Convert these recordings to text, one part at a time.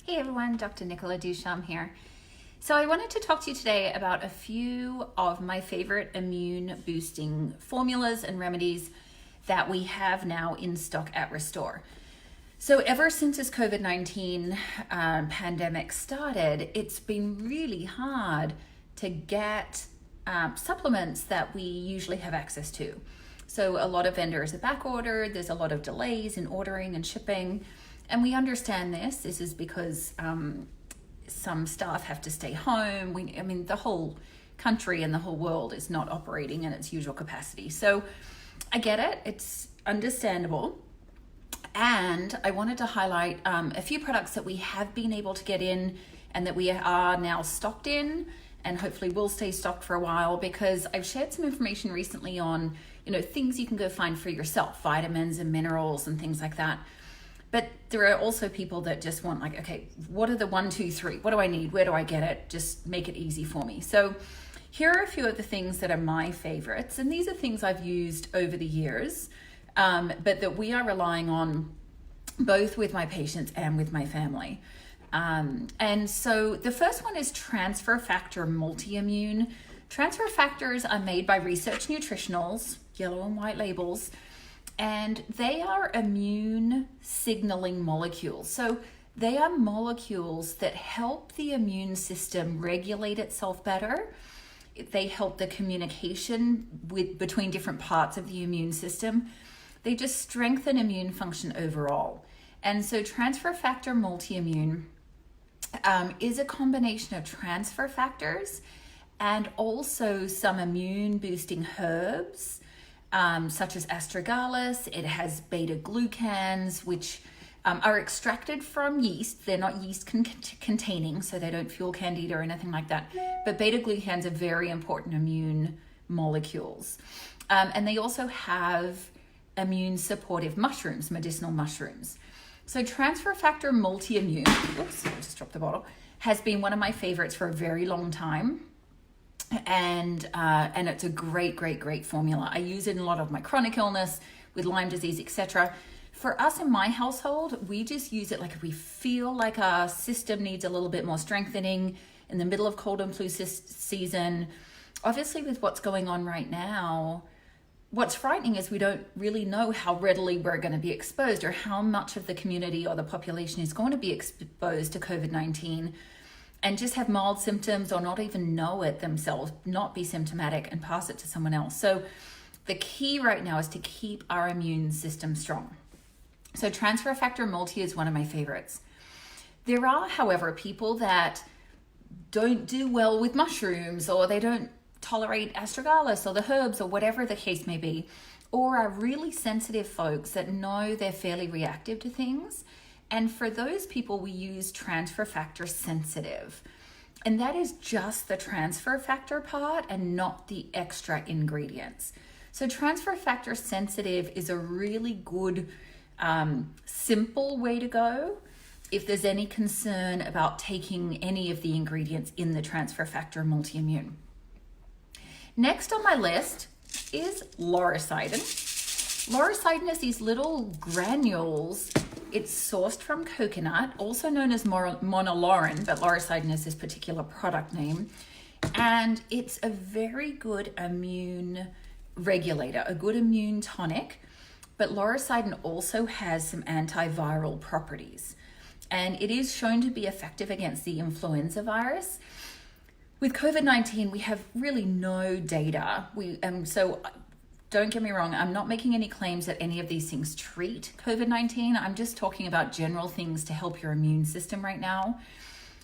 Hey everyone, Dr. Nicola Ducharme here. So I wanted to talk to you today about a few of my favorite immune boosting formulas and remedies that we have now in stock at Restore. So ever since this COVID-19 pandemic started, it's been really hard to get supplements that we usually have access to. So a lot of vendors are back ordered, there's a lot of delays in ordering and shipping. And we understand this. This is because some staff have to stay home. The whole country and the whole world is not operating in its usual capacity. So I get it. It's understandable. And I wanted to highlight a few products that we have been able to get in and that we are now stocked in and hopefully will stay stocked for a while, because I've shared some information recently on, things you can go find for yourself, vitamins and minerals and things like that. But there are also people that just want okay, what are the 1, 2, 3? What do I need? Where do I get it? Just make it easy for me. So here are a few of the things that are my favorites. And these are things I've used over the years, but that we are relying on both with my patients and with my family. And so the first one is Transfer Factor Multi-Immune. Transfer factors are made by Research Nutritionals, yellow and white labels, and they are immune signaling molecules. So they are molecules that help the immune system regulate itself better. They help the communication between different parts of the immune system. They just strengthen immune function overall. And so Transfer Factor Multi-Immune is a combination of transfer factors and also some immune boosting herbs, such as astragalus. It has beta-glucans, which are extracted from yeast. They're not yeast containing, so they don't fuel candida or anything like that. But beta-glucans are very important immune molecules. And they also have immune supportive mushrooms, medicinal mushrooms. So Transfer Factor Multi-Immune, oops, I just dropped the bottle, has been one of my favorites for a very long time. And it's a great formula. I use it in a lot of my chronic illness with Lyme disease, etc. For us in my household, we just use it if we feel like our system needs a little bit more strengthening in the middle of cold and flu season. Obviously, with what's going on right now, what's frightening is we don't really know how readily we're going to be exposed, or how much of the community or the population is going to be exposed to COVID-19 and just have mild symptoms or not even know it themselves, not be symptomatic and pass it to someone else. So the key right now is to keep our immune system strong. So Transfer Factor Multi is one of my favorites. There are, however, people that don't do well with mushrooms, or they don't tolerate astragalus or the herbs or whatever the case may be, or are really sensitive folks that know they're fairly reactive to things. And for those people, we use Transfer Factor Sensitive. And that is just the transfer factor part and not the extra ingredients. So Transfer Factor Sensitive is a really good, simple way to go if there's any concern about taking any of the ingredients in the Transfer Factor Multi-Immune. Next on my list is Sidon. Sidon is these little granules. It's sourced from coconut, also known as monolaurin, but Sidon is this particular product name. And it's a very good immune regulator, a good immune tonic. But Sidon also has some antiviral properties. And it is shown to be effective against the influenza virus. With COVID-19, we have really no data. So don't get me wrong, I'm not making any claims that any of these things treat COVID-19. I'm just talking about general things to help your immune system right now.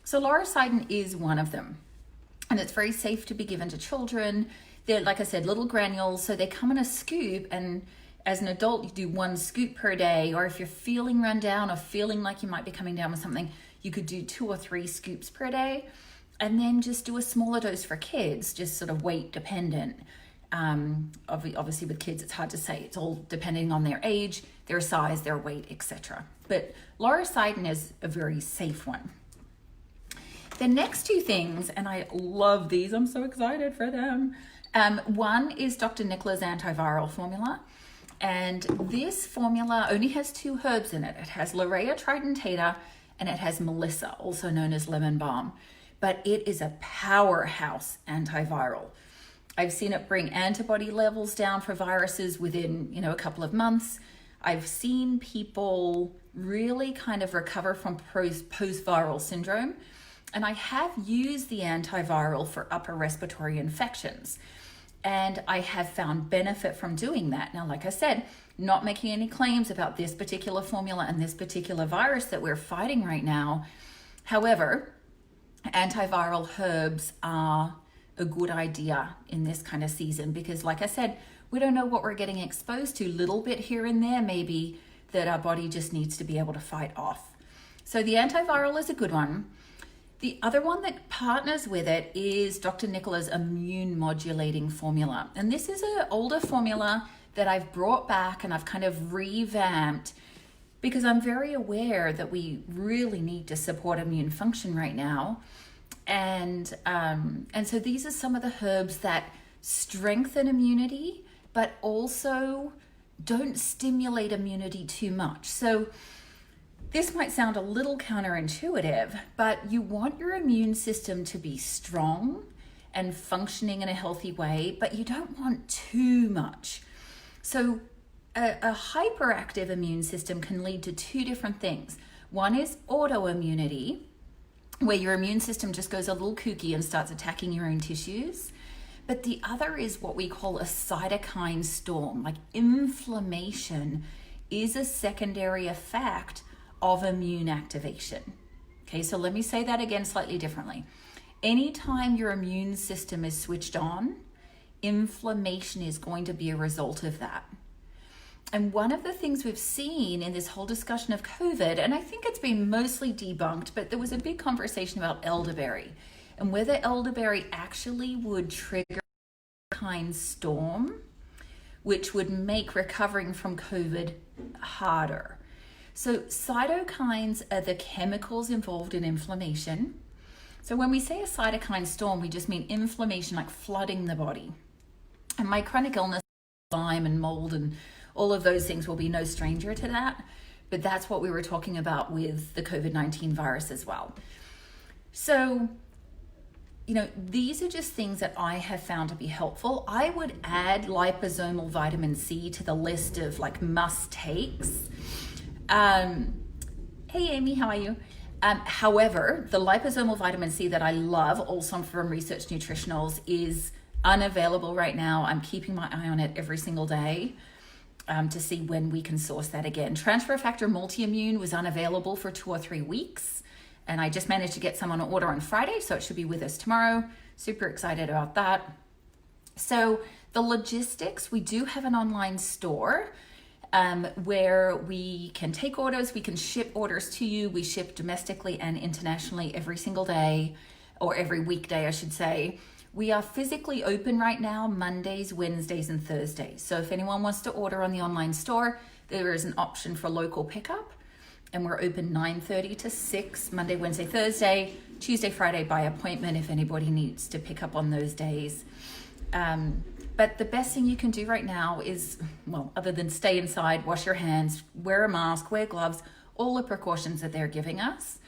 So Sidon is one of them. And it's very safe to be given to children. They're, like I said, little granules. So they come in a scoop, and as an adult, you do 1 scoop per day. Or if you're feeling run down or feeling like you might be coming down with something, you could do 2 or 3 scoops per day. And then just do a smaller dose for kids, just sort of weight dependent. Obviously with kids, it's hard to say. It's all depending on their age, their size, their weight, etc. But Sidon is a very safe one. The next 2 things, and I love these, I'm so excited for them. One is Dr. Nicola's antiviral formula. And this formula only has 2 herbs in it. It has Laurea tridentata and it has Melissa, also known as lemon balm, but it is a powerhouse antiviral. I've seen it bring antibody levels down for viruses within, a couple of months. I've seen people really kind of recover from post-viral syndrome. And I have used the antiviral for upper respiratory infections. And I have found benefit from doing that. Now, like I said, not making any claims about this particular formula and this particular virus that we're fighting right now. However, antiviral herbs are a good idea in this kind of season because, like I said, we don't know what we're getting exposed to. Little bit here and there maybe that our body just needs to be able to fight off. So the antiviral is a good one. The other one that partners with it is Dr. Nicola's immune modulating formula. And this is an older formula that I've brought back and I've kind of revamped because I'm very aware that we really need to support immune function right now. And so these are some of the herbs that strengthen immunity, but also don't stimulate immunity too much. So this might sound a little counterintuitive, but you want your immune system to be strong and functioning in a healthy way, but you don't want too much. So a hyperactive immune system can lead to two different things. One is autoimmunity, where your immune system just goes a little kooky and starts attacking your own tissues. But the other is what we call a cytokine storm. Like inflammation is a secondary effect of immune activation. Okay, so let me say that again slightly differently. Anytime your immune system is switched on, inflammation is going to be a result of that. And one of the things we've seen in this whole discussion of COVID, and I think it's been mostly debunked, but there was a big conversation about elderberry and whether elderberry actually would trigger a cytokine storm, which would make recovering from COVID harder. So cytokines are the chemicals involved in inflammation. So when we say a cytokine storm, we just mean inflammation, like flooding the body. And my chronic illness, Lyme and mold and all of those things will be no stranger to that. But that's what we were talking about with the COVID-19 virus as well. So, these are just things that I have found to be helpful. I would add liposomal vitamin C to the list of must takes. Hey Amy, how are you? However, the liposomal vitamin C that I love, also from Research Nutritionals, is unavailable right now. I'm keeping my eye on it every single day to see when we can source that again. Transfer factor multi-immune was unavailable for 2 or 3 weeks, and I just managed to get some on order on Friday, so it should be with us tomorrow. Super excited about that. So the logistics, we do have an online store where we can take orders, we can ship orders to you. We ship domestically and internationally every single day, or every weekday, I should say. We are physically open right now, Mondays, Wednesdays, and Thursdays. So if anyone wants to order on the online store, there is an option for local pickup. And we're open 9:30 to 6, Monday, Wednesday, Thursday, Tuesday, Friday by appointment if anybody needs to pick up on those days. But the best thing you can do right now is, other than stay inside, wash your hands, wear a mask, wear gloves, all the precautions that they're giving us.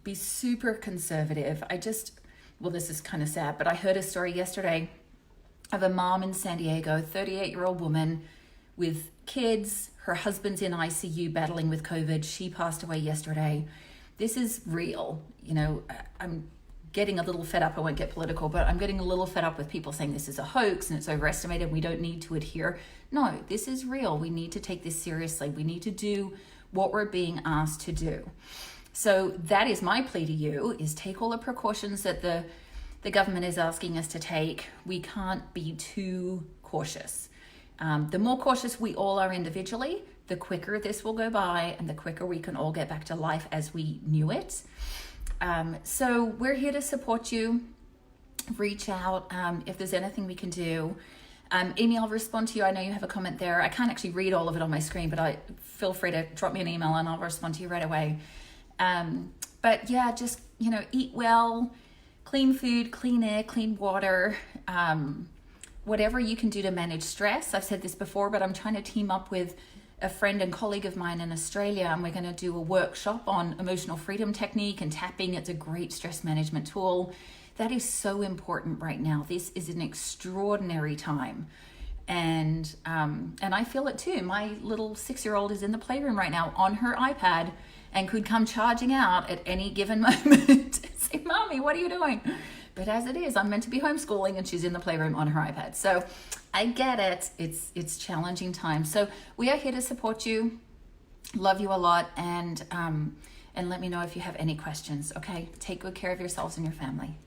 Be super conservative. This is kind of sad, but I heard a story yesterday of a mom in San Diego, 38-year-old woman with kids. Her husband's in ICU battling with COVID. She passed away yesterday. This is real. I'm getting a little fed up. I won't get political, but I'm getting a little fed up with people saying this is a hoax and it's overestimated. We don't need to adhere. No, this is real. We need to take this seriously. We need to do what we're being asked to do. So that is my plea to you, is take all the precautions that the government is asking us to take. We can't be too cautious. The more cautious we all are individually, the quicker this will go by and the quicker we can all get back to life as we knew it. So we're here to support you. Reach out if there's anything we can do. Amy, I'll respond to you. I know you have a comment there. I can't actually read all of it on my screen, but feel free to drop me an email and I'll respond to you right away. But yeah, just, eat well, clean food, clean air, clean water, whatever you can do to manage stress. I've said this before, but I'm trying to team up with a friend and colleague of mine in Australia, and we're going to do a workshop on emotional freedom technique and tapping. It's a great stress management tool. That is so important right now. This is an extraordinary time. And I feel it too. My little 6-year-old is in the playroom right now on her iPad and could come charging out at any given moment and say, Mommy, what are you doing? But as it is, I'm meant to be homeschooling and she's in the playroom on her iPad. So I get it. It's challenging times. So we are here to support you. Love you a lot. And let me know if you have any questions. Okay. Take good care of yourselves and your family.